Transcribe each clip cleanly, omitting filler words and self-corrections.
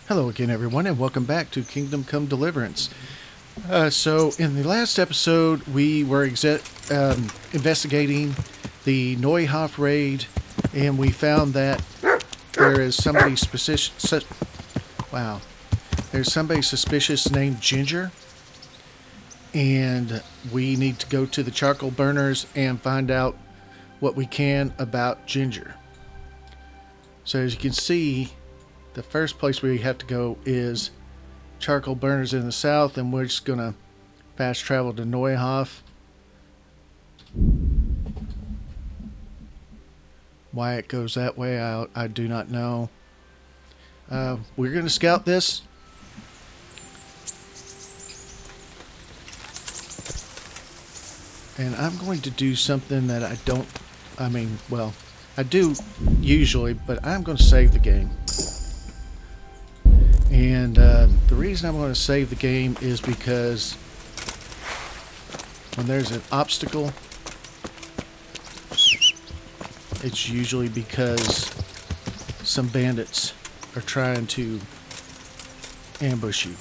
Hello again, everyone, and welcome back to Kingdom Come Deliverance. So, in the last episode, we were investigating the Neuhof raid, and we found that there is somebody suspicious. Wow, there's somebody suspicious named Ginger, and we need to go to the charcoal burners and find out what we can about Ginger. So, as you can see, the first place we have to go is charcoal burners in the south, and we're just going to fast travel to Neuhof. Why it goes that way, I do not know. We're going to scout this. And I'm going to do something that I do usually, but I'm going to save the game. And the reason I'm going to save the game is because when there's an obstacle, it's usually because some bandits are trying to ambush you.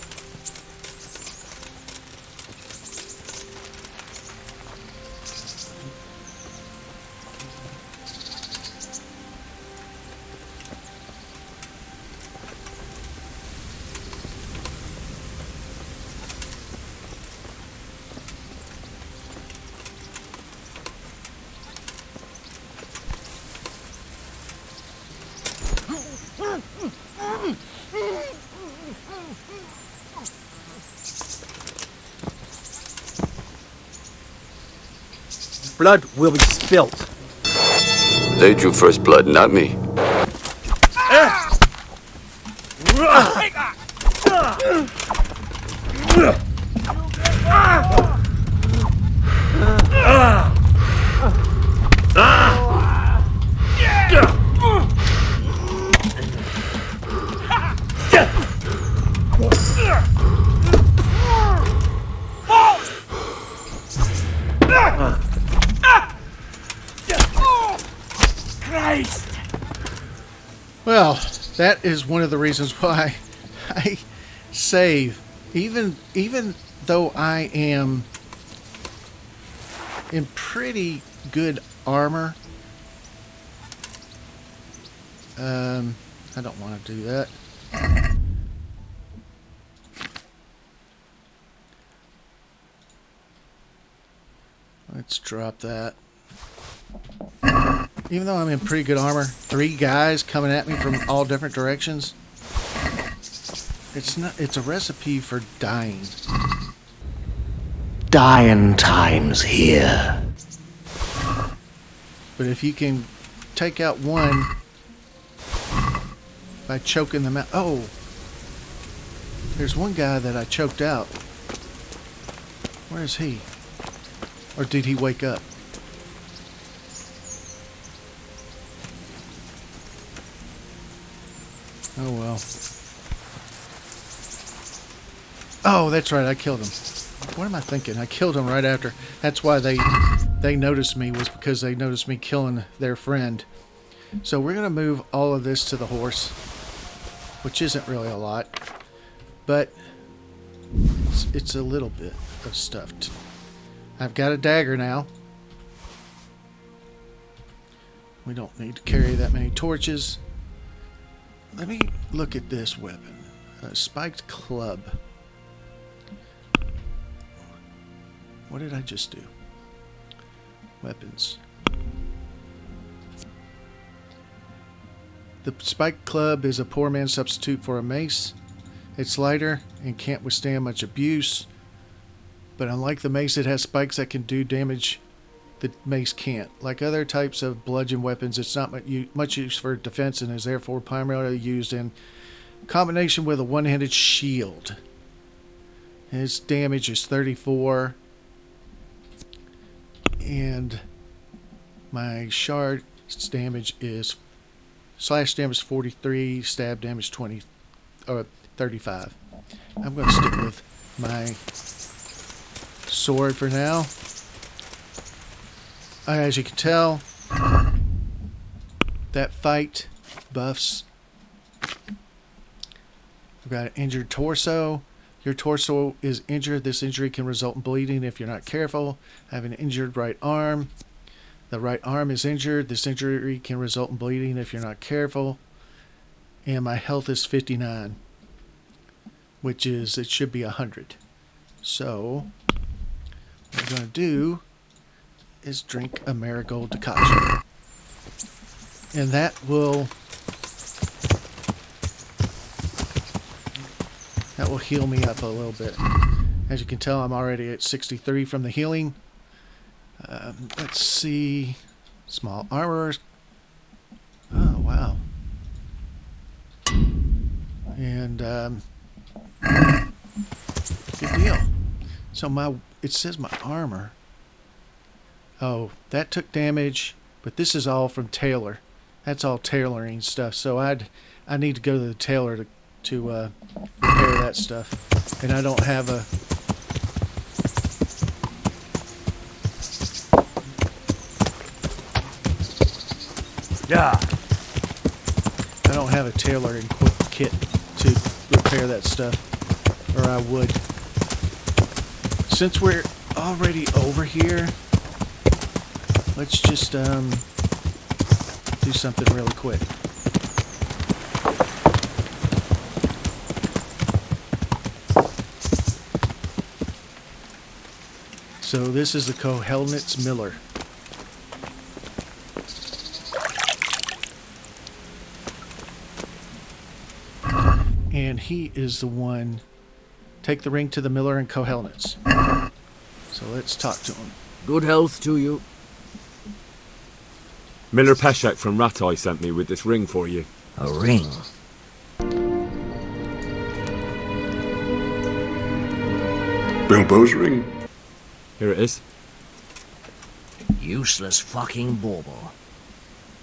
Blood will be spilt. They drew first blood, not me. Well, that is one of the reasons why I save. Even though I am in pretty good armor. I don't want to do that. Let's drop that. Even though I'm in pretty good armor, 3 guys coming at me from all different directions. It's a recipe for dying. Dying times here. But if you can take out one by choking them out. Oh, there's one guy that I choked out. Where is he? Or did he wake up? Oh well. Oh, that's right, I killed him. What am I thinking? I killed him right after. That's why they noticed me, was because they noticed me killing their friend. So we're going to move all of this to the horse, which isn't really a lot, but it's a little bit of stuff. I've got a dagger now. We don't need to carry that many torches. Let me look at this weapon. A spiked club. What did I just do? Weapons. The spiked club is a poor man's substitute for a mace. It's lighter and can't withstand much abuse. But unlike the mace, it has spikes that can do damage the mace can't. Like other types of bludgeon weapons, it's not much use for defense and is therefore primarily used in combination with a one-handed shield. And its damage is 34. And my shard damage is slash damage 43, stab damage 35. I'm going to stick with my sword for now. As you can tell, that fight buffs We've got an injured torso. Your torso is injured. This injury can result in bleeding if you're not careful. I have an injured right arm. The right arm is injured. This injury can result in bleeding if you're not careful. And my health is 59, which is, it should be 100. So, what I'm going to do is drink a marigold decoction. And that will heal me up a little bit. As you can tell, I'm already at 63 from the healing. Let's see. Small armor. Oh, wow. And, good deal. So it says my armor. Oh, that took damage, but this is all from Taylor. That's all tailoring stuff. So I need to go to the tailor to repair that stuff. And I don't have a... Yeah. I don't have a tailoring kit to repair that stuff. Or I would. Since we're already over here, let's just do something really quick. So this is the Kohelnitz Miller. And he is the one. Take the ring to the Miller and Kohelnitz. So let's talk to him. Good health to you. Miller Peshek from Ratai sent me with this ring for you. A ring. Bilbo's ring. Here it is. Useless fucking bauble.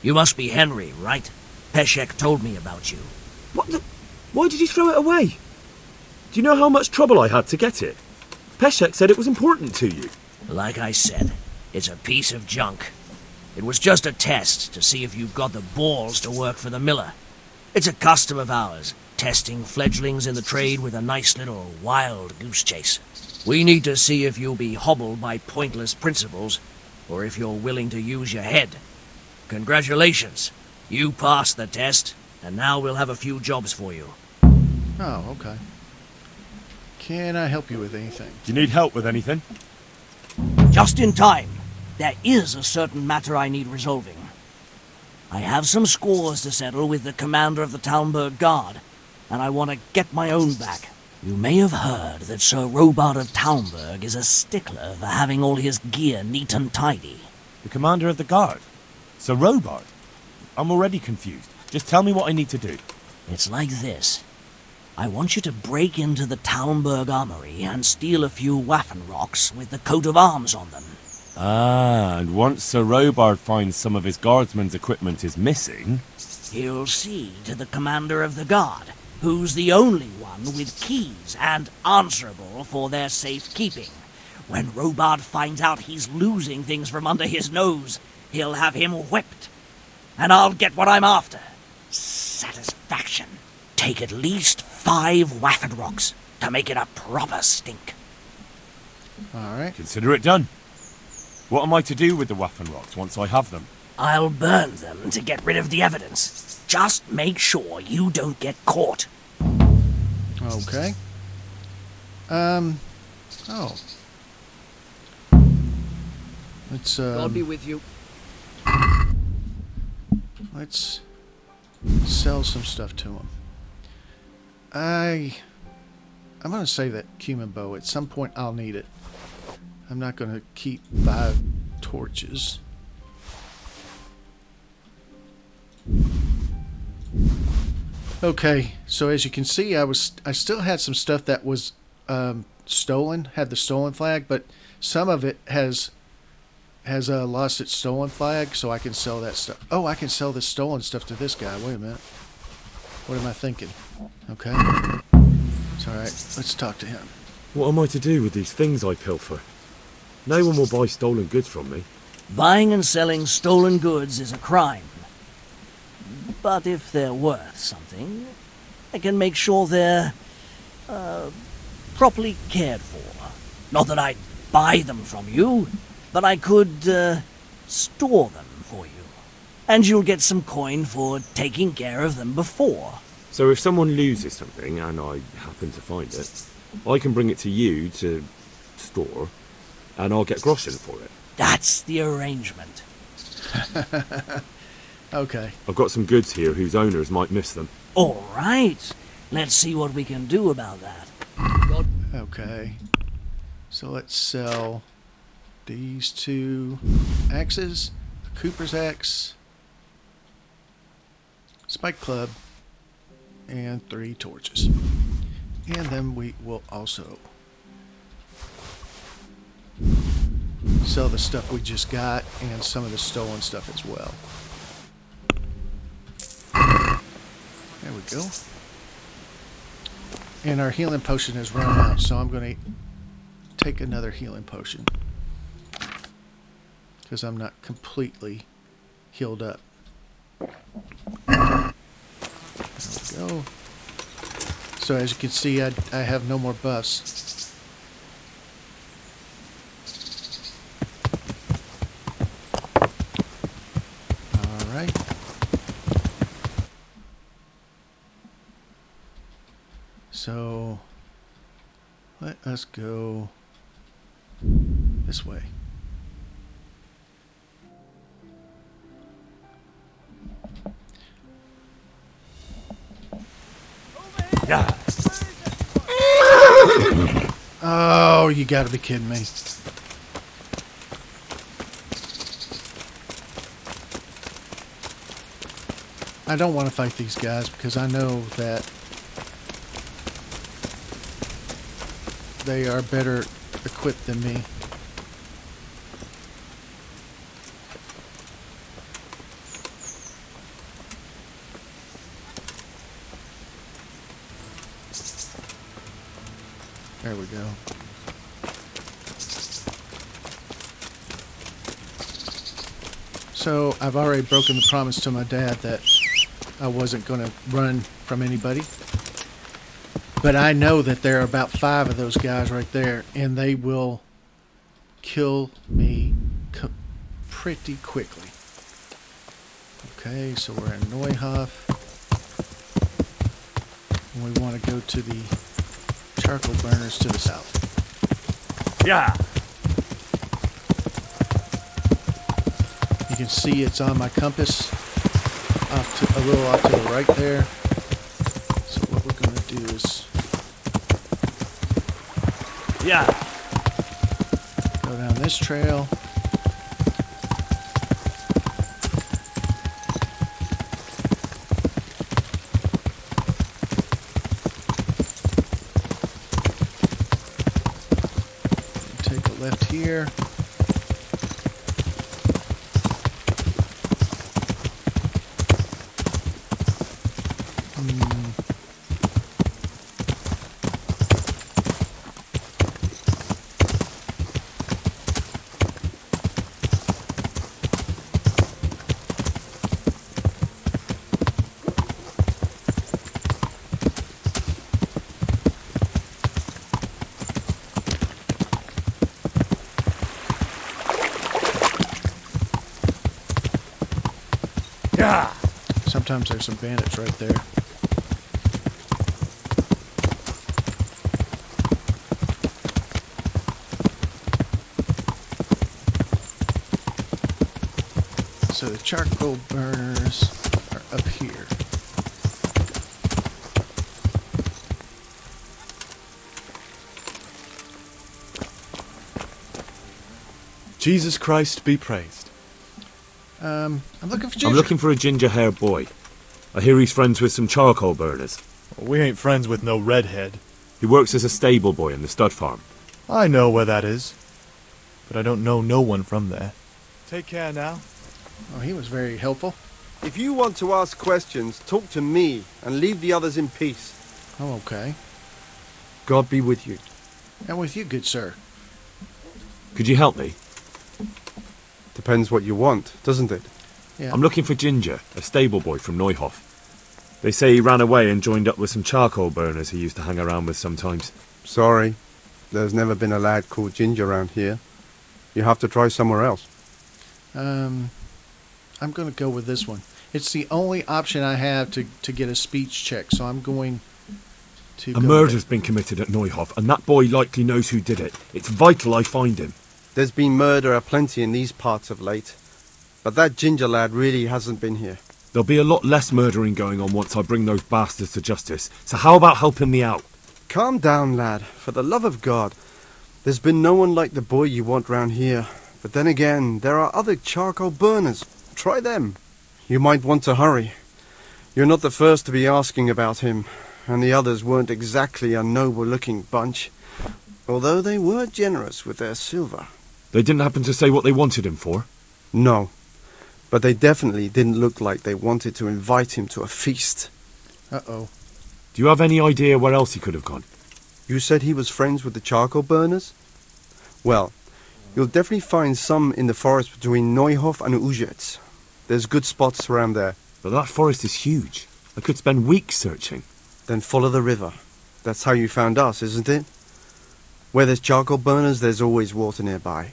You must be Henry, right? Peshek told me about you. What the... Why did you throw it away? Do you know how much trouble I had to get it? Peshek said it was important to you. Like I said, it's a piece of junk. It was just a test to see if you've got the balls to work for the Miller. It's a custom of ours, testing fledglings in the trade with a nice little wild goose chase. We need to see if you'll be hobbled by pointless principles, or if you're willing to use your head. Congratulations. You passed the test, and now we'll have a few jobs for you. Oh, okay. Can I help you with anything? Do you need help with anything? Just in time. There is a certain matter I need resolving. I have some scores to settle with the commander of the Talmberg Guard, and I want to get my own back. You may have heard that Sir Robard of Talmberg is a stickler for having all his gear neat and tidy. The commander of the guard? Sir Robard? I'm already confused. Just tell me what I need to do. It's like this. I want you to break into the Talmberg armory and steal a few Waffen rocks with the coat of arms on them. Ah, and once Sir Robard finds some of his guardsmen's equipment is missing... He'll see to the commander of the guard, who's the only one with keys and answerable for their safekeeping. When Robard finds out he's losing things from under his nose, he'll have him whipped. And I'll get what I'm after. Satisfaction. Take at least 5 Waffen rocks to make it a proper stink. All right. Consider it done. What am I to do with the Waffen rocks once I have them? I'll burn them to get rid of the evidence. Just make sure you don't get caught. Okay. Oh. Let's, God be with you. let's sell some stuff to him. I'm going to save that cumin bow. At some point, I'll need it. I'm not going to keep 5 torches. Okay, so as you can see, I still had some stuff that was stolen, had the stolen flag, but some of it has lost its stolen flag, so I can sell that stuff. Oh, I can sell the stolen stuff to this guy. Wait a minute. What am I thinking? Okay. It's alright. Let's talk to him. What am I to do with these things I pilfer? No one will buy stolen goods from me. Buying and selling stolen goods is a crime. But if they're worth something, I can make sure they're, properly cared for. Not that I'd buy them from you, but I could, store them for you. And you'll get some coin for taking care of them before. So if someone loses something, and I happen to find it, I can bring it to you to store, and I'll get groschen for it. That's the arrangement. Okay. I've got some goods here whose owners might miss them. All right. Let's see what we can do about that. Okay. So let's sell these 2 axes, a Cooper's axe, Spike Club, and 3 torches. And then we will also sell the stuff we just got and some of the stolen stuff as well. There we go. And our healing potion has run out, so I'm going to take another healing potion. Because I'm not completely healed up. There we go. So as you can see, I have no more buffs. Alright. So let us go this way. Yeah. Oh, you gotta be kidding me. I don't want to fight these guys because I know that they are better equipped than me. There we go. So I've already broken the promise to my dad that I wasn't going to run from anybody. But I know that there are about 5 of those guys right there, and they will kill me pretty quickly. Okay, so we're in Neuhof. And we want to go to the charcoal burners to the south. Yeah. You can see it's on my compass, a little off to the right there. So what we're going to do is Yeah. go down this trail. Take a left here. Yeah. Sometimes there's some bandits right there. So the charcoal burners are up here. Jesus Christ be praised. I'm looking for Ginger. I'm looking for a ginger-haired boy. I hear he's friends with some charcoal burners. We ain't friends with no redhead. He works as a stable boy in the stud farm. I know where that is, but I don't know no one from there. Take care now. Oh, he was very helpful. If you want to ask questions, talk to me and leave the others in peace. Oh, okay. God be with you. And with you, good sir. Could you help me? Depends what you want, doesn't it? Yeah. I'm looking for Ginger, a stable boy from Neuhof. They say he ran away and joined up with some charcoal burners he used to hang around with sometimes. Sorry, there's never been a lad called Ginger around here. You have to try somewhere else. I'm going to go with this one. It's the only option I have to get a speech check, so I'm going to A go with murder's it. been committed at Neuhof, and that boy likely knows who did it. It's vital I find him. There's been murder aplenty in these parts of late, but that Ginger lad really hasn't been here. There'll be a lot less murdering going on once I bring those bastards to justice, so how about helping me out? Calm down, lad, for the love of God. There's been no one like the boy you want round here. But then again, there are other charcoal burners. Try them. You might want to hurry. You're not the first to be asking about him, and the others weren't exactly a noble-looking bunch, although they were generous with their silver. They didn't happen to say what they wanted him for? No, but they definitely didn't look like they wanted to invite him to a feast. Uh-oh. Do you have any idea where else he could have gone? You said he was friends with the charcoal burners? Well, you'll definitely find some in the forest between Neuhof and Ujetz. There's good spots around there. But that forest is huge. I could spend weeks searching. Then follow the river. That's how you found us, isn't it? Where there's charcoal burners, there's always water nearby.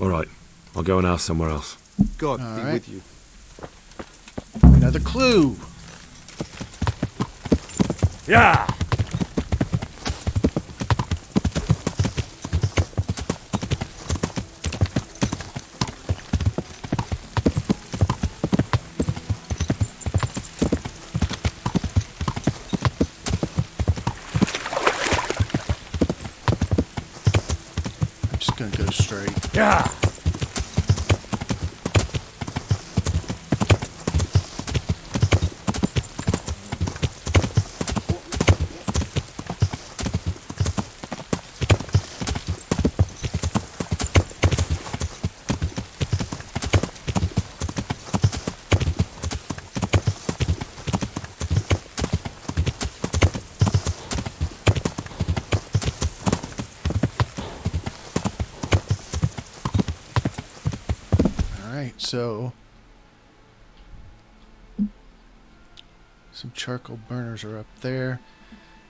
All right, I'll go and ask somewhere else. God All be right. with you. Another clue. Yeah! I'm just going to go straight. Yeah! Alright, so some charcoal burners are up there.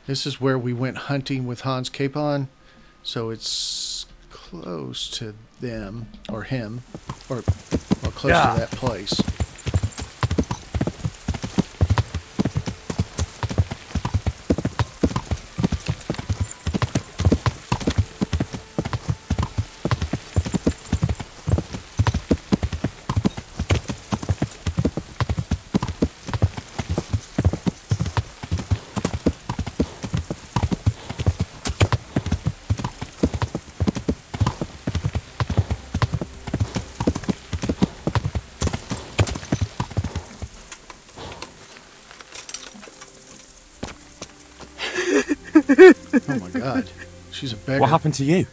This is where we went hunting with Hans Capon, so it's close to them, or him, or close Yeah. to that place. Oh my god. She's a beggar. What happened to you?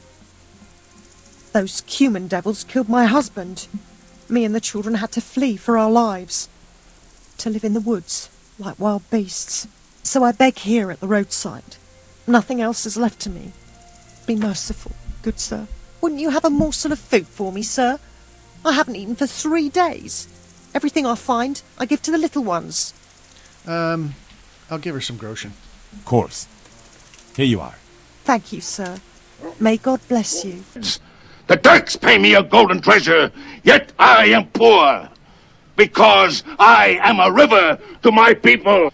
Those cumin devils killed my husband. Me and the children had to flee for our lives. To live in the woods, like wild beasts. So I beg here at the roadside. Nothing else is left to me. Be merciful, good sir. Wouldn't you have a morsel of food for me, sir? I haven't eaten for 3 days. Everything I find, I give to the little ones. I'll give her some groschen. Of course. Here you are. Thank you, sir. May God bless you. The Turks pay me a golden treasure, yet I am poor, because I am a river to my people.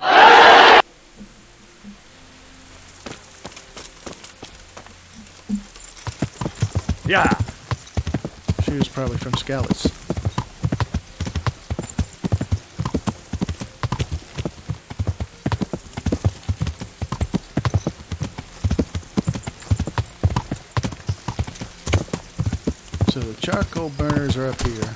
Yeah! She was probably from Skalitz. So the charcoal burners are up here.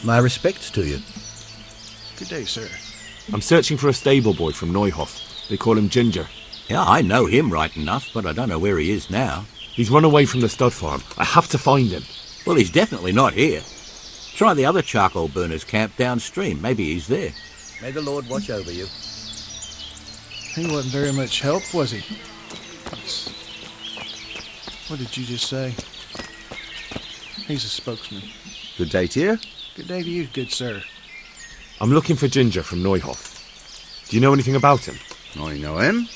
My respects to you. Good day, sir. I'm searching for a stable boy from Neuhof. They call him Ginger. Yeah, I know him right enough, but I don't know where he is now. He's run away from the stud farm. I have to find him. Well, he's definitely not here. Try the other charcoal burners camp downstream. Maybe he's there. May the Lord watch over you. He wasn't very much help, was he? What did you just say? He's a spokesman. Good day to you. Good day to you, good sir. I'm looking for Ginger from Neuhof. Do you know anything about him? I know him.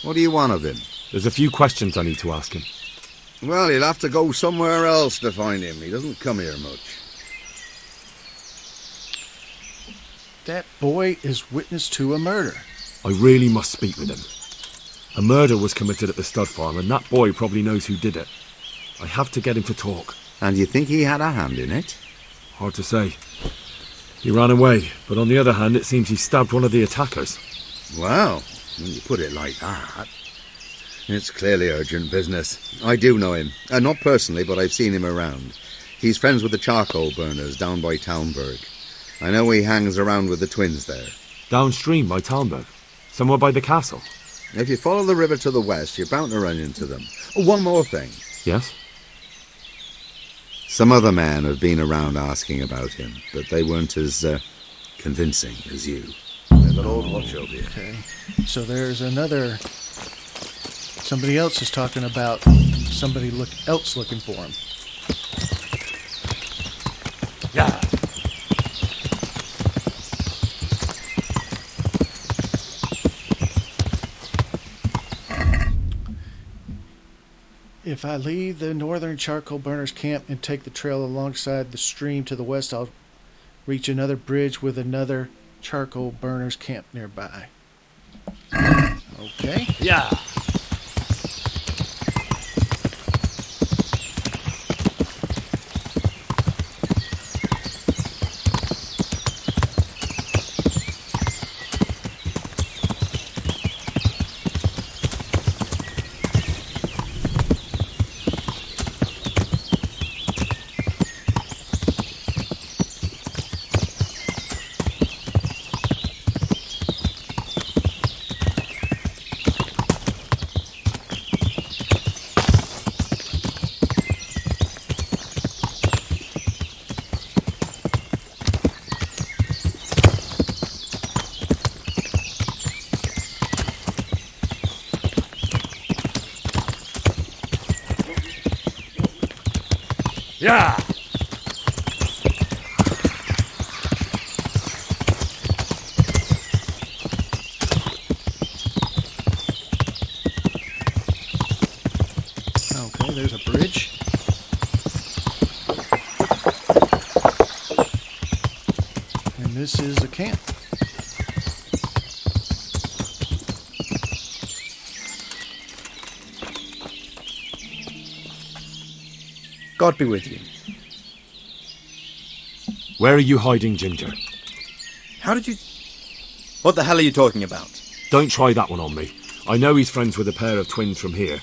What do you want of him? There's a few questions I need to ask him. Well, he'll have to go somewhere else to find him. He doesn't come here much. That boy is witness to a murder. I really must speak with him. A murder was committed at the stud farm, and that boy probably knows who did it. I have to get him to talk. And you think he had a hand in it? Hard to say. He ran away, but on the other hand, it seems he stabbed one of the attackers. Well, when you put it like that, it's clearly urgent business. I do know him. Not personally, but I've seen him around. He's friends with the charcoal burners down by Townburg. I know he hangs around with the twins there. Downstream by Townburg? Somewhere by the castle? If you follow the river to the west, you're bound to run into them. Oh, one more thing. Yes? Some other men have been around asking about him, but they weren't as convincing as you. May the Lord watch over you. Okay. So there's another... Somebody else is talking about somebody else looking for him. Yeah. If I leave the northern charcoal burners camp and take the trail alongside the stream to the west, I'll reach another bridge with another charcoal burners camp nearby. Okay. Yeah. Yeah. Okay, there's a bridge. And this is a camp. God be with you. Where are you hiding, Ginger? How did you... What the hell are you talking about? Don't try that one on me. I know he's friends with a pair of twins from here.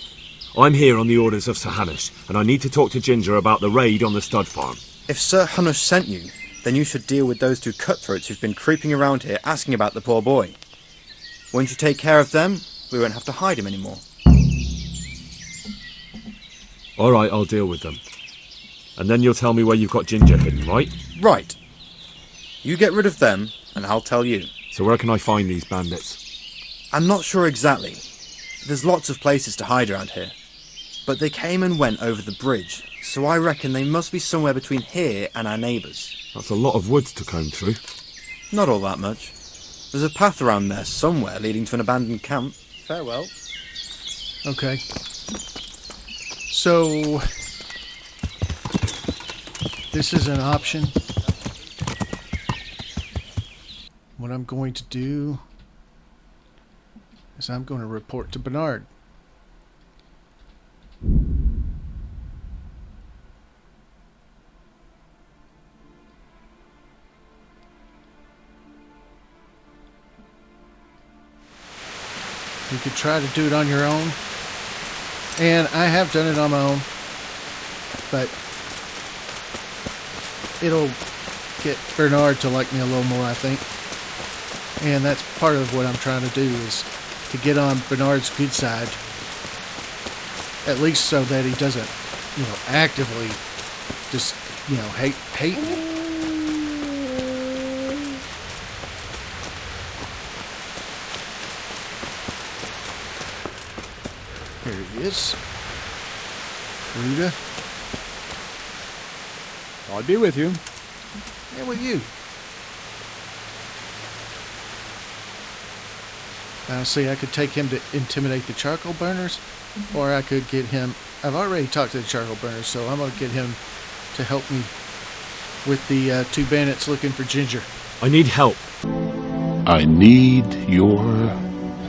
I'm here on the orders of Sir Hanush, and I need to talk to Ginger about the raid on the stud farm. If Sir Hanush sent you, then you should deal with those two cutthroats who've been creeping around here asking about the poor boy. Once you take care of them, we won't have to hide him anymore. All right, I'll deal with them. And then you'll tell me where you've got Ginger hidden, right? Right. You get rid of them, and I'll tell you. So where can I find these bandits? I'm not sure exactly. There's lots of places to hide around here. But they came and went over the bridge, so I reckon they must be somewhere between here and our neighbours. That's a lot of woods to comb through. Not all that much. There's a path around there somewhere leading to an abandoned camp. Farewell. Okay. So... this is an option. What I'm going to do is I'm going to report to Bernard. You could try to do it on your own. And I have done it on my own. But it'll get Bernard to like me a little more, I think. And that's part of what I'm trying to do, is to get on Bernard's good side. At least so that he doesn't, actively just, hate me. Here he is. Rita. I'll be with you. And with you. Now, see, I could take him to intimidate the charcoal burners, or I could get him... I've already talked to the charcoal burners, so I'm going to get him to help me with the 2 bandits looking for Ginger. I need help. I need your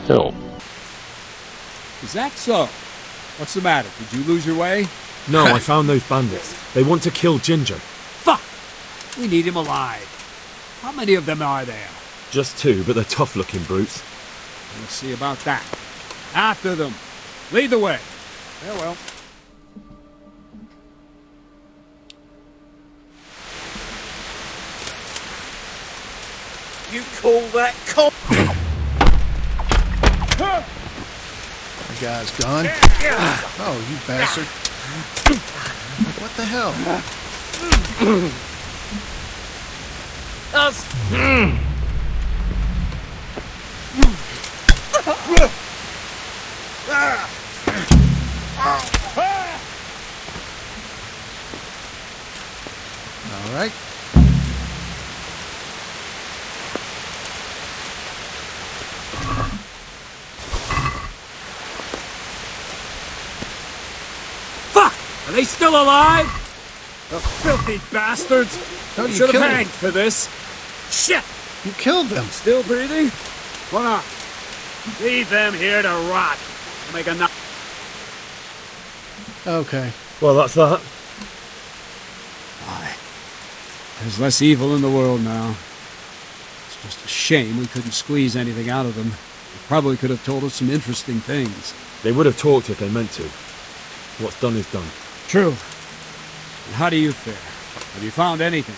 help. Is that so? What's the matter? Did you lose your way? No, I found those bandits. They want to kill Ginger. Fuck! We need him alive. How many of them are there? Just 2, but they're tough-looking brutes. We'll see about that. After them. Lead the way. Farewell. You call that cop? The guy's gone. Oh, you bastard. What the hell? All right. Fuck! Are they still alive? The filthy bastards! No, you Should have killed them. hanged for this. Shit! You killed them. Still breathing? Why not? Leave them here to rot. Make enough. Okay. Well, that's that. Aye. There's less evil in the world now. It's just a shame we couldn't squeeze anything out of them. They probably could have told us some interesting things. They would have talked if they meant to. What's done is done. True. And how do you fare? Have you found anything?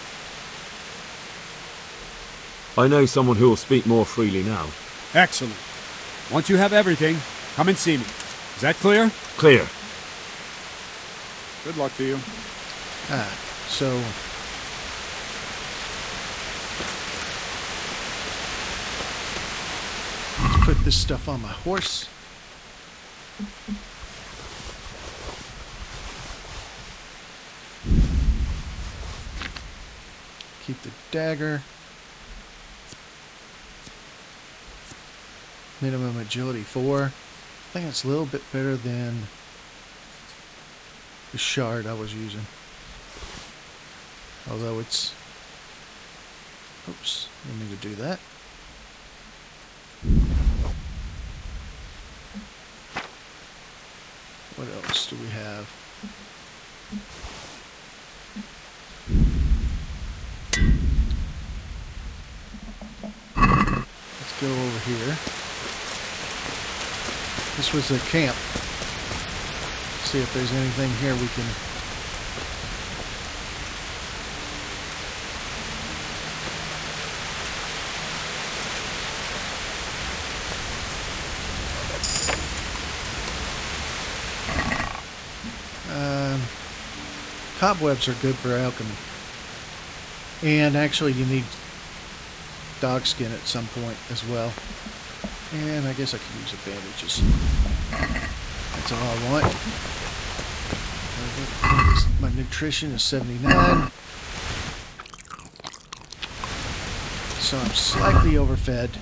I know someone who will speak more freely now. Excellent. Once you have everything, come and see me. Is that clear? Clear. Good luck to you. So... let's put this stuff on my horse. Keep the dagger. Minimum agility 4. I think it's a little bit better than the shard I was using. Although it's... oops, didn't mean to do that. What else do we have? Let's go over here. This was a camp. See if there's anything here we can... cobwebs are good for alchemy. And actually you need dog skin at some point as well. And I guess I could use the bandages. That's all I want. My nutrition is 79. So I'm slightly overfed.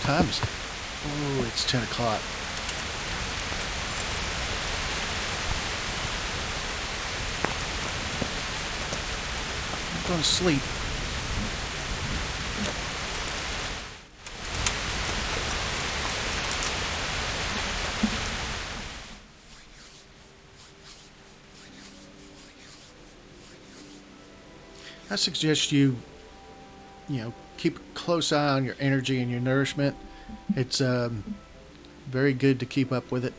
Time is... oh, it's 10 o'clock. I'm going to sleep. I suggest you know, keep a close eye on your energy and your nourishment. It's very good to keep up with it.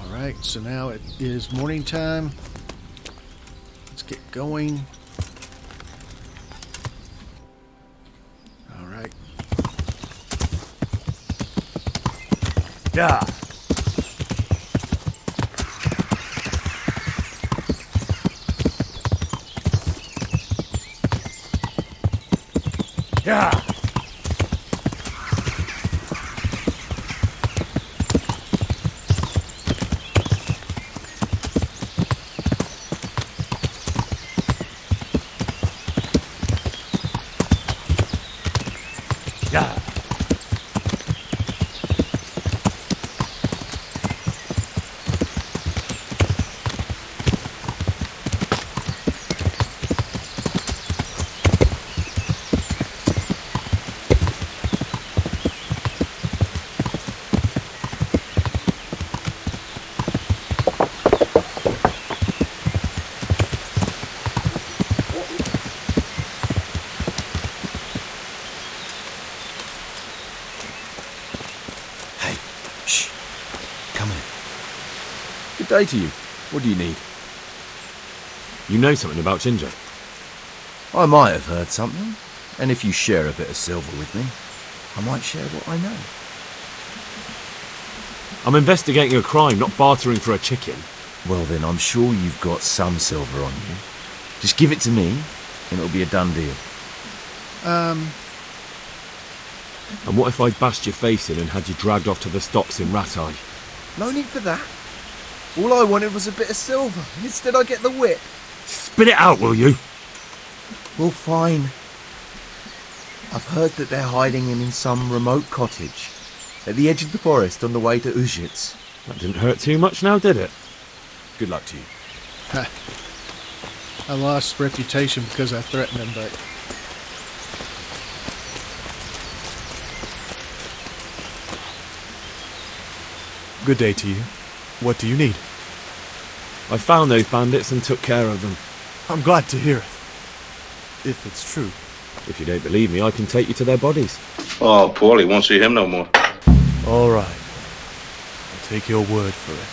Alright, so now it is morning time. Let's get going. Alright. Yeah. Yeah. Yeah. Good day to you. What do you need? You know something about Ginger? I might have heard something, and if you share a bit of silver with me, I might share what I know. I'm investigating a crime, not bartering for a chicken. Well then, I'm sure you've got some silver on you. Just give it to me, and it'll be a done deal. And what if I bashed your face in and had you dragged off to the stocks in Rat-Eye? No need for that. All I wanted was a bit of silver, and instead I get the whip. Spit it out, will you? Well, fine. I've heard that they're hiding him in some remote cottage at the edge of the forest on the way to Uzhitz. That didn't hurt too much now, did it? Good luck to you. I lost reputation because I threatened him, but... Good day to you. What do you need? I found those bandits and took care of them. I'm glad to hear it. If it's true. If you don't believe me, I can take you to their bodies. Oh, Paulie won't see him no more. All right. I'll take your word for it.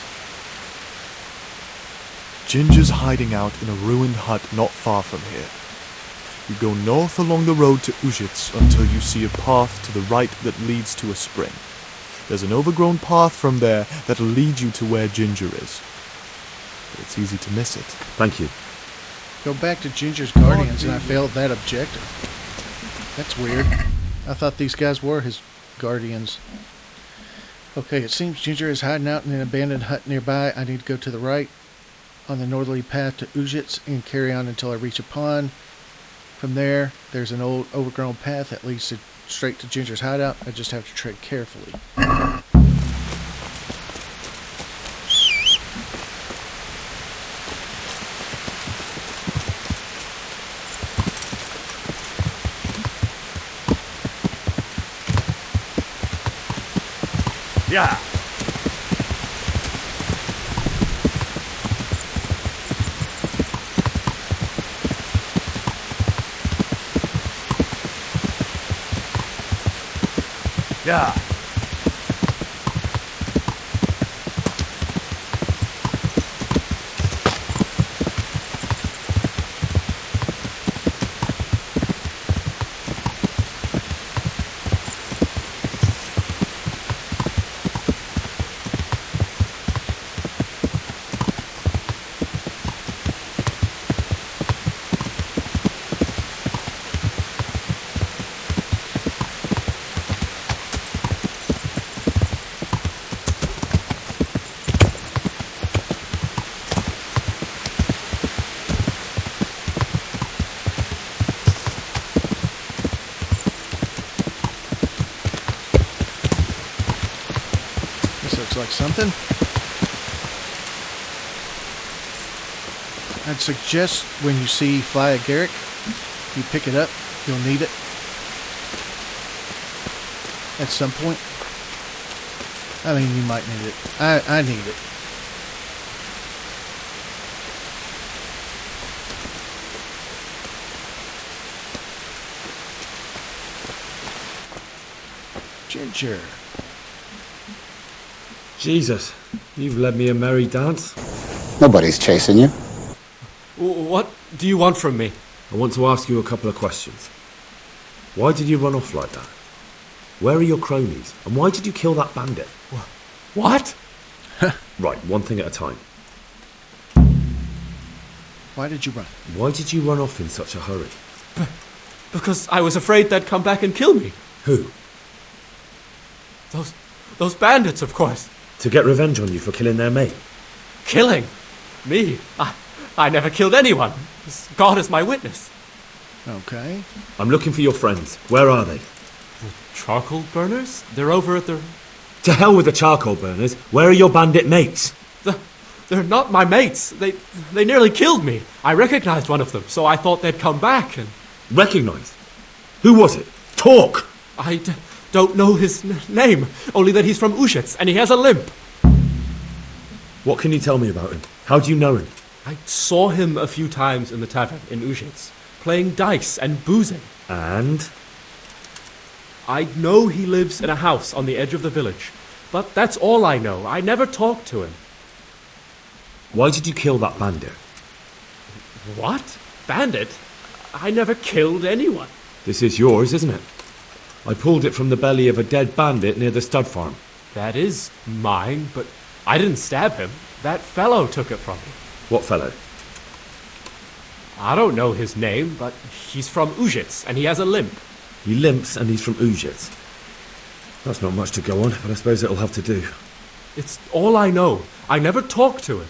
Ginger's hiding out in a ruined hut not far from here. You go north along the road to Uzhitz until you see a path to the right that leads to a spring. There's an overgrown path from there that'll lead you to where Ginger is. But it's easy to miss it. Thank you. Go back to Ginger's Guardians and I failed that objective. That's weird. I thought these guys were his Guardians. Okay, it seems Ginger is hiding out in an abandoned hut nearby. I need to go to the right on the northerly path to Uzhitz and carry on until I reach a pond. From there, there's an old overgrown path that leads straight to Ginger's hideout. I just have to tread carefully. Yeah. Yeah. Like something. I'd suggest when you see fly agaric, you pick it up. You'll need it at some point. I mean, you might need it. I need it. Ginger. Jesus, you've led me a merry dance. Nobody's chasing you. What do you want from me? I want to ask you a couple of questions. Why did you run off like that? Where are your cronies? And why did you kill that bandit? What? Right, one thing at a time. Why did you run? Why did you run off in such a hurry? Because I was afraid they'd come back and kill me. Who? Those bandits, of course. To get revenge on you for killing their mate? Killing? Me? I never killed anyone. God is my witness. Okay. I'm looking for your friends. Where are they? Charcoal burners? They're over at the... To hell with the charcoal burners. Where are your bandit mates? They're not my mates. They nearly killed me. I recognized one of them, so I thought they'd come back and... Recognized? Who was it? Talk! I don't know his name, only that he's from Ushitz and he has a limp. What can you tell me about him? How do you know him? I saw him a few times in the tavern in Ushitz, playing dice and boozing. And? I know he lives in a house on the edge of the village, but that's all I know. I never talked to him. Why did you kill that bandit? What? Bandit? I never killed anyone. This is yours, isn't it? I pulled it from the belly of a dead bandit near the stud farm. That is mine, but I didn't stab him. That fellow took it from me. What fellow? I don't know his name, but he's from Ushitz, and he has a limp. He limps and he's from Ushitz. That's not much to go on, but I suppose it'll have to do. It's all I know. I never talked to him.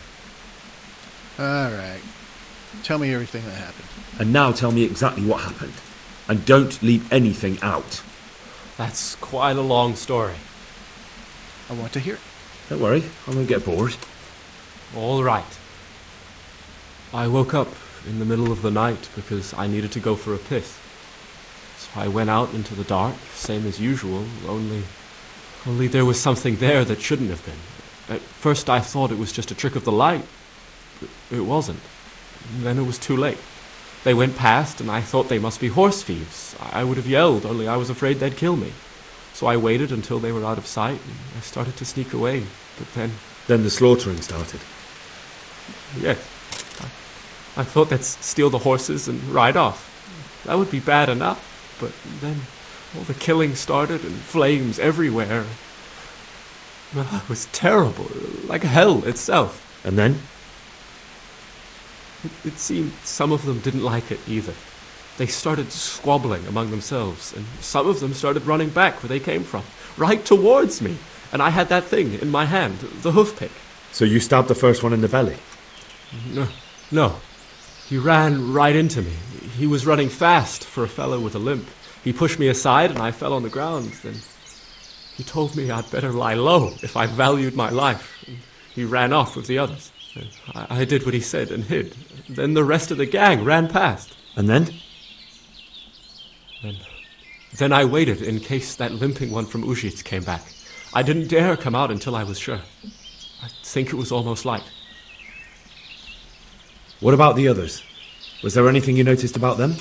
All right. Tell me everything that happened. And now tell me exactly what happened. And don't leave anything out. That's quite a long story. I want to hear it. Don't worry, I won't get bored. All right. I woke up in the middle of the night because I needed to go for a piss. So I went out into the dark, same as usual, only there was something there that shouldn't have been. At first I thought it was just a trick of the light, but it wasn't. Then it was too late. They went past and I thought they must be horse thieves. I would have yelled, only I was afraid they'd kill me. So I waited until they were out of sight and I started to sneak away, but then... Then the slaughtering started? Yes. I thought they'd steal the horses and ride off. That would be bad enough, but then all the killing started and flames everywhere. Well, it was terrible, like hell itself. And then? It seemed some of them didn't like it either. They started squabbling among themselves, and some of them started running back where they came from, right towards me. And I had that thing in my hand, the hoof pick. So you stabbed the first one in the belly? No. He ran right into me. He was running fast for a fellow with a limp. He pushed me aside and I fell on the ground. Then he told me I'd better lie low if I valued my life. He ran off with the others. I did what he said and hid. Then the rest of the gang ran past. And then? Then I waited in case that limping one from Ushitz came back. I didn't dare come out until I was sure. I think it was almost light. What about the others? Was there anything you noticed about them?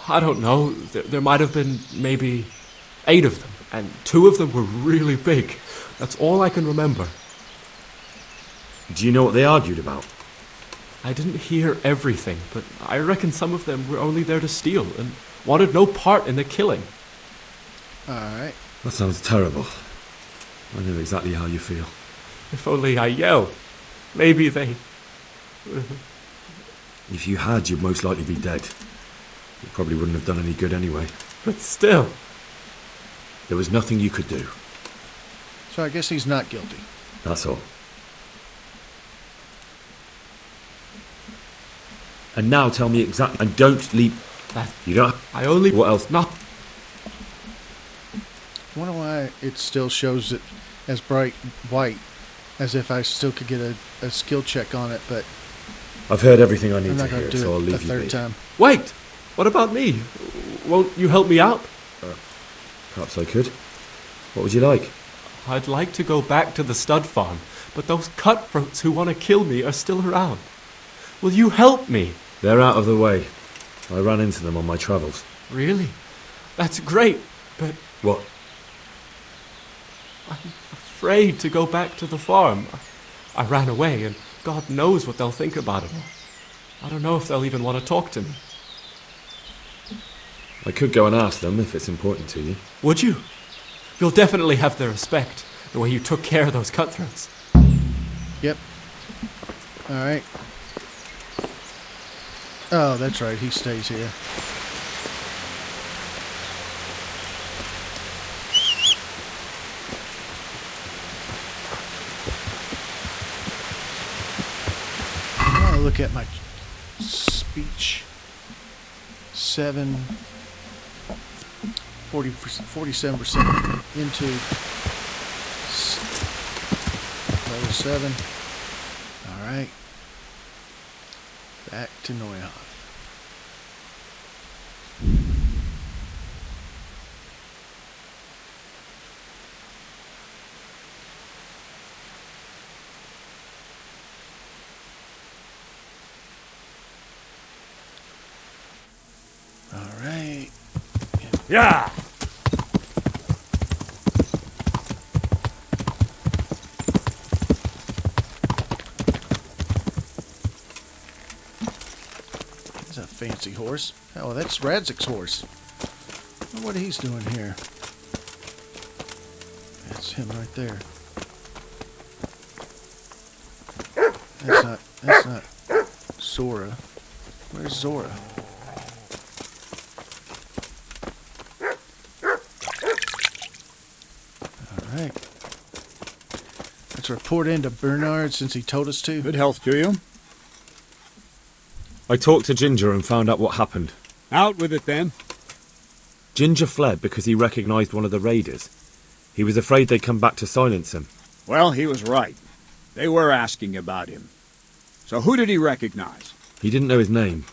I don't know. There might have been maybe 8 of them, and 2 of them were really big. That's all I can remember. Do you know what they argued about? I didn't hear everything, but I reckon some of them were only there to steal and wanted no part in the killing. All right. That sounds terrible. I know exactly how you feel. If only I yelled. Maybe they... If you had, you'd most likely be dead. It probably wouldn't have done any good anyway. But still. There was nothing you could do. So I guess he's not guilty. That's all. And now tell me exactly... And don't leave... That... You don't... I only... What else? Not... I wonder why it still shows it as bright white, as if I still could get a skill check on it, but... I've heard everything I need I'm to not going hear, to do so I'll it a leave you third be. time. Wait! What about me? Won't you help me out? Perhaps I could. What would you like? I'd like to go back to the stud farm, but those cutthroats who want to kill me are still around. Will you help me? They're out of the way. I ran into them on my travels. Really? That's great, but... What? I'm afraid to go back to the farm. I ran away, and God knows what they'll think about it. I don't know if they'll even want to talk to me. I could go and ask them if it's important to you. Would you? You'll definitely have their respect, the way you took care of those cutthroats. Yep. Alright. Oh, that's right, he stays here. I want to look at my speech. 47% into level 7. Alright. Back to Neuhoff. Alright. Yeah! That's a fancy horse. Oh, that's Radzik's horse. I wonder what he's doing here. That's him right there. That's not Zora. Where's Zora? Alright. Let's report in to Bernard since he told us to. Good health to you. I talked to Ginger and found out what happened. Out with it then. Ginger fled because he recognized one of the raiders. He was afraid they'd come back to silence him. Well, he was right. They were asking about him. So who did he recognize? He didn't know his name.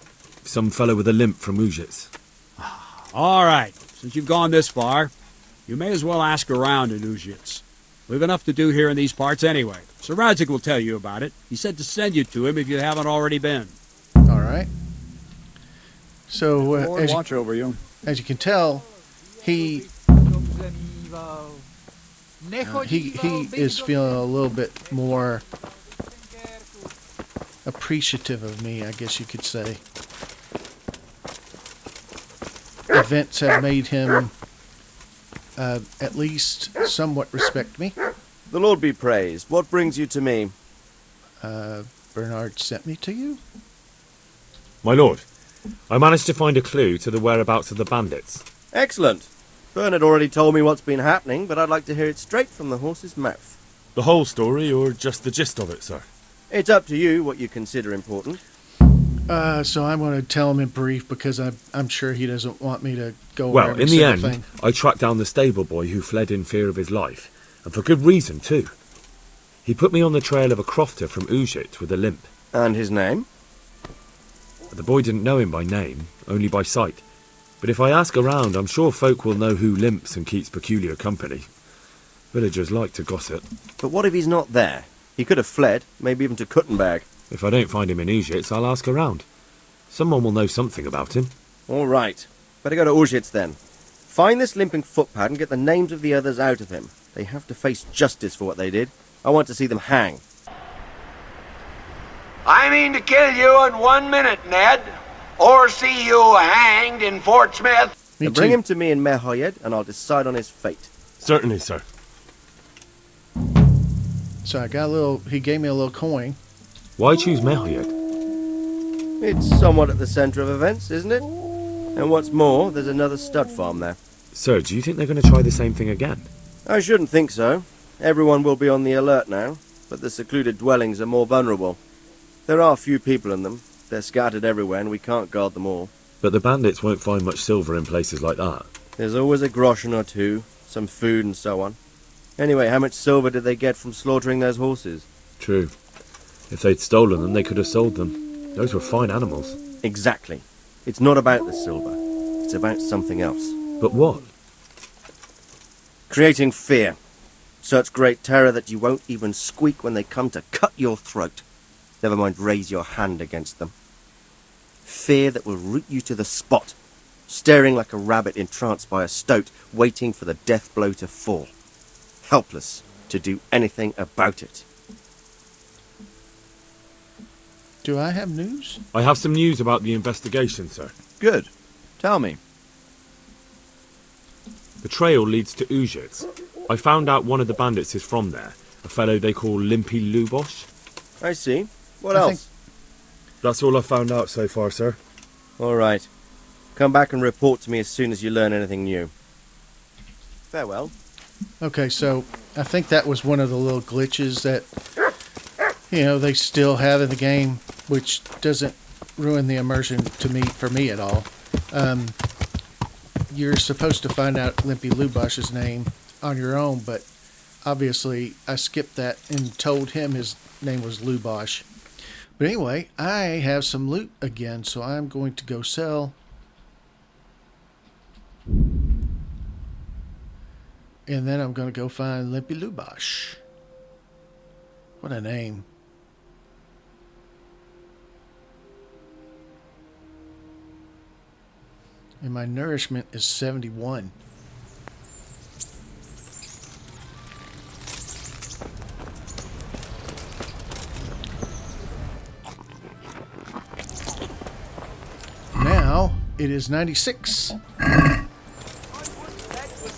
Some fellow with a limp from Ujits. All right. Since you've gone this far, you may as well ask around in Ujits. We've enough to do here in these parts anyway. Sir Radzik will tell you about it. He said to send you to him if you haven't already been. Alright. So, Lord watch over you. As you can tell, he is feeling a little bit more appreciative of me, I guess you could say. Events have made him at least somewhat respect me. The Lord be praised. What brings you to me? Bernard sent me to you? My lord, I managed to find a clue to the whereabouts of the bandits. Excellent. Bernard already told me what's been happening, but I'd like to hear it straight from the horse's mouth. The whole story, or just the gist of it, sir? It's up to you what you consider important. So I'm going to tell him in brief because I'm sure he doesn't want me to go over Well, every in the single end, thing. I tracked down the stable boy who fled in fear of his life, and for good reason, too. He put me on the trail of a crofter from Ujit with a limp. And his name? The boy didn't know him by name, only by sight. But if I ask around, I'm sure folk will know who limps and keeps peculiar company. Villagers like to gossip. But what if he's not there? He could have fled, maybe even to Kuttenberg. If I don't find him in Ujits, I'll ask around. Someone will know something about him. All right. Better go to Ujits then. Find this limping footpad and get the names of the others out of him. They have to face justice for what they did. I want to see them hang. I mean to kill you in 1 minute, Ned. Or see you hanged in Fort Smith. Now bring him to me in Mehoyed, and I'll decide on his fate. Certainly, sir. So I got he gave me a little coin. Why choose Mehoyed? It's somewhat at the centre of events, isn't it? And what's more, there's another stud farm there. Sir, do you think they're going to try the same thing again? I shouldn't think so. Everyone will be on the alert now, but the secluded dwellings are more vulnerable. There are few people in them. They're scattered everywhere and we can't guard them all. But the bandits won't find much silver in places like that. There's always a groschen or two, some food and so on. Anyway, how much silver did they get from slaughtering those horses? True. If they'd stolen them, they could have sold them. Those were fine animals. Exactly. It's not about the silver. It's about something else. But what? Creating fear. Such great terror that you won't even squeak when they come to cut your throat. Never mind raise your hand against them. Fear that will root you to the spot, staring like a rabbit entranced by a stoat, waiting for the death blow to fall. helpless to do anything about it. Do I have news? I have some news about the investigation, sir. Good. Tell me. The trail leads to Ujits. I found out one of the bandits is from there, a fellow they call Limpy Lubosh. I see. What else? That's all I've found out so far, sir. All right. Come back and report to me as soon as you learn anything new. Farewell. Okay, so I think that was one of the little glitches that, they still have in the game, which doesn't ruin the immersion for me at all. You're supposed to find out Limpy Lubosh's name on your own, but obviously I skipped that and told him his name was Lubosh. But anyway, I have some loot again, so I'm going to go sell. And then I'm going to go find Limpy Lubosh. What a name. And my nourishment is 71. Now it is 96.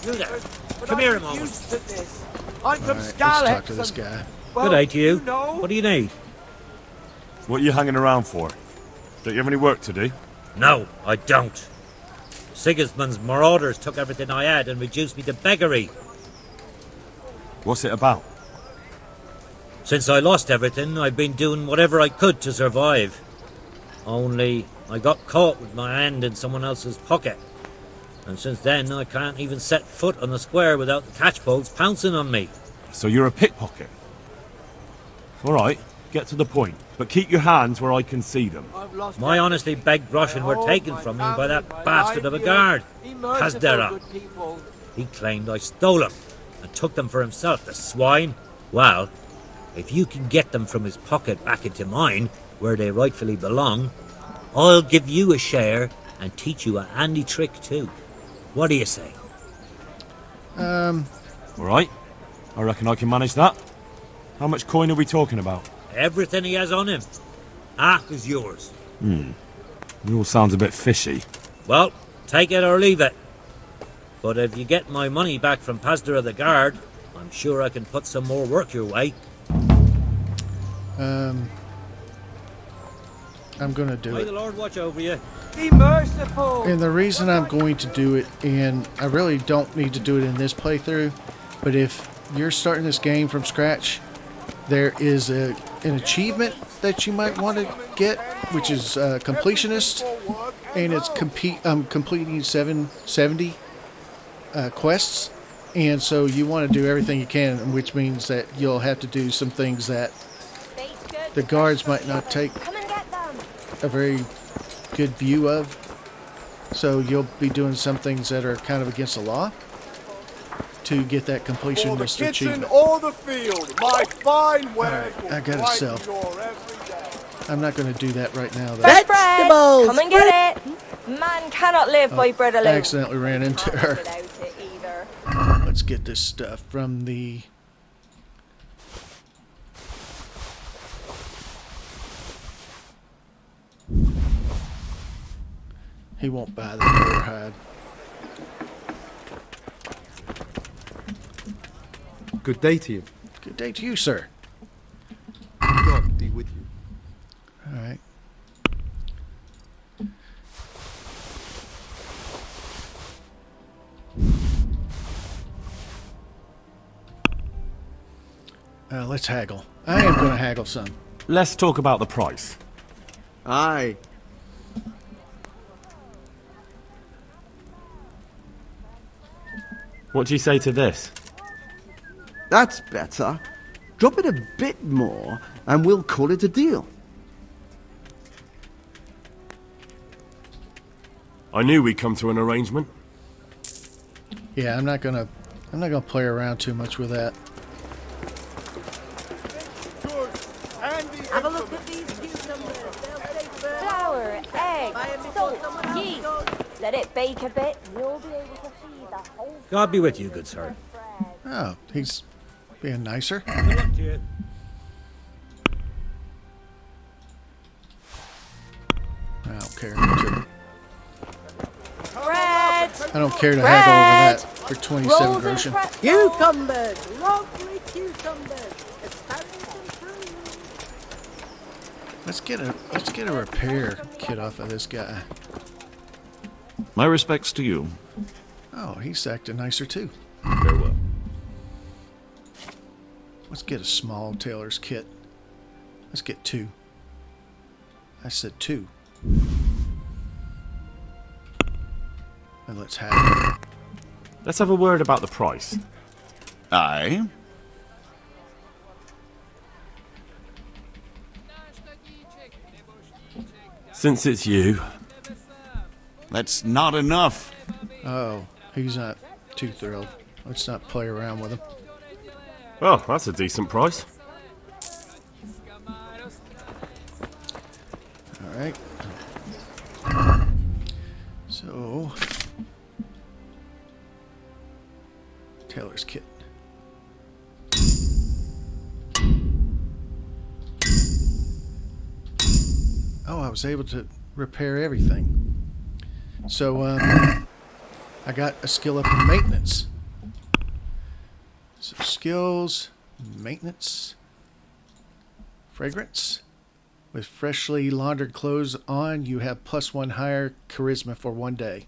You there. Come here a moment. I'm from Let's talk to this guy. Good day to you. What do you need? What are you hanging around for? Don't you have any work to do? No, I don't. Sigismund's marauders took everything I had and reduced me to beggary. What's it about? Since I lost everything, I've been doing whatever I could to survive. Only, I got caught with my hand in someone else's pocket. And since then, I can't even set foot on the square without the catchpoles pouncing on me. So you're a pickpocket? Alright, get to the point. But keep your hands where I can see them. My honestly begged groschen were taken from me by that bastard of a guard, Kazdera. He claimed I stole them and took them for himself, the swine. Well, if you can get them from his pocket back into mine, where they rightfully belong, I'll give you a share and teach you a handy trick too. What do you say? Alright, I reckon I can manage that. How much coin are we talking about? Everything he has on him. Half is yours. It all sounds a bit fishy. Well, take it or leave it. But if you get my money back from Pastor of the Guard, I'm sure I can put some more work your way. I'm gonna do May it. the Lord watch over you. Be merciful. And the reason I'm going to do it, and I really don't need to do it in this playthrough, but if you're starting this game from scratch, there is an achievement that you might want to get, which is completionist, and it's completing 770 quests, and so you want to do everything you can, which means that you'll have to do some things that the guards might not take a very good view of. So you'll be doing some things that are kind of against the law to get that completionist achievement. Or the field, my fine wares. Alright, I gotta sell. I'm not going to do that right now, though. Bread, come and get it. Man cannot live by bread alone. I accidentally ran into her. Let's get this stuff from the... He won't buy the bear hide. Good day to you. Good day to you, sir. God be with you. All right. Let's haggle. I am going to haggle some. Let's talk about the price. Aye. What do you say to this? That's better. Drop it a bit more, and we'll call it a deal. I knew we'd come to an arrangement. Yeah, I'm not gonna play around too much with that. Have a look at these cucumbers. They'll stay firm. Flour, egg, salt, yeast. Let it bake a bit, and you'll be able to feed the whole... God be with you, good sir. Oh, he's being nicer. Good luck to you. I don't care. Bread! I don't care to haggle over that for 27 Rolls and groschen. pretzels. Cucumbers! Lovely cucumbers! Asparagus and fruit! Let's get a repair kit off of this guy. My respects to you. Oh, he's acting nicer too. Very well. Let's get a small tailor's kit. Let's get 2. I said 2. And let's have it. Let's have a word about the price. Aye. Since it's you. That's not enough. Oh, he's not too thrilled. Let's not play around with him. Well, that's a decent price. Alright. So, tailor's kit. Oh, I was able to repair everything. So, I got a skill up in maintenance. So, skills, maintenance, fragrance. With freshly laundered clothes on, you have +1 higher charisma for 1 day.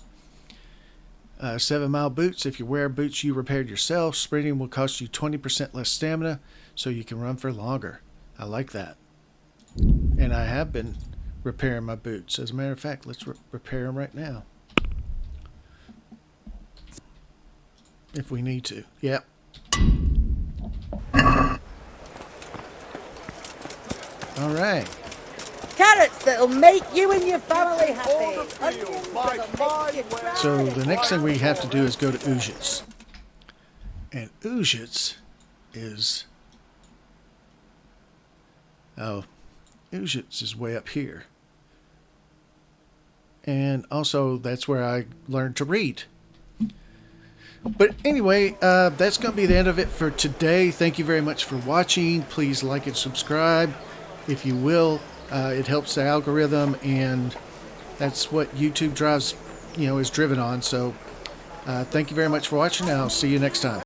7-mile boots. If you wear boots you repaired yourself, sprinting will cost you 20% less stamina, so you can run for longer. I like that. And I have been repairing my boots. As a matter of fact, let's repair them right now. If we need to. Yep. All right. Carrots that'll make you and your family happy. Onions that'll make you cry. So the next thing we have to do is go to Ujits. And Ujits is... Oh, Ujits is way up here. And also, that's where I learned to read. But anyway, that's going to be the end of it for today. Thank you very much for watching. Please like and subscribe if you will. It helps the algorithm, and that's what YouTube drives, is driven on. So thank you very much for watching. I'll see you next time.